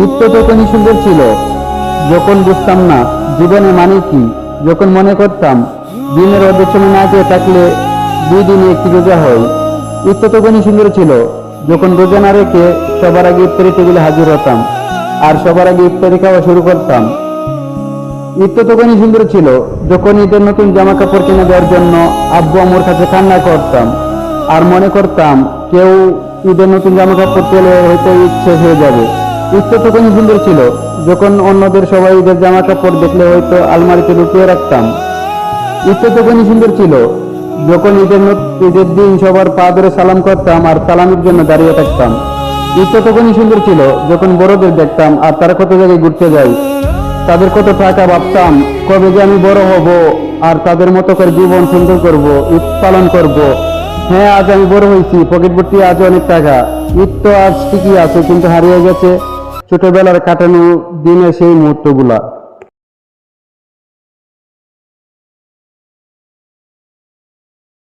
ঈদ তো তখনই সুন্দর ছিল যখন বুঝতাম না জীবনে মানে কি, যখন মনে করতাম দিনের অর্ধেক সময় না খেয়ে থাকলে 2 দিনে একটি রোজা হয়। ঈদ তো তখনই সুন্দর ছিল যখন রোজা না রেখে সবার আগে ইফতারি টেবিলে হাজির হতাম আর সবার আগে ইফতারি খাওয়া শুরু করতাম। ঈদ তো তখনই সুন্দর ছিল যখন ঈদের নতুন জামা কাপড় কিনে দেওয়ার জন্য আব্বু আম্মুর কাছে কান্না করতাম আর মনে করতাম কেউ ঈদের নতুন জামা কাপড় পেলে হয়তো ঈদ শেষ হয়ে যাবে। ঈদ তো তখনই সুন্দর ছিল যখন অন্যদের সবাই ঈদের জামা কাপড় দেখলে হয়তো আলমারিতে লুকিয়ে রাখতাম। ঈদ তো তখনই সুন্দর ছিল যখন ঈদের দিন সবার পা ধরে সালাম করতাম আর সালামের জন্য দাঁড়িয়ে থাকতাম। ঈদ তো তখনই সুন্দর ছিল যখন বড়দের দেখতাম আর তারা কত জায়গায় ঘুরতে যায়, তাদের কত টাকা, ভাবতাম কবে যে আমি বড় হব আর তাদের মতো করে জীবন সুন্দর করব, ঈদ পালন করব। হ্যাঁ, আজ আমি বড় হয়েছি, পকেট ভর্তি আজ অনেক টাকা। ঈদ তো আজ ঠিকই আছে কিন্তু হারিয়ে গেছে ছোটবেলার কাটানো দিনের সেই মুহূর্তগুলা।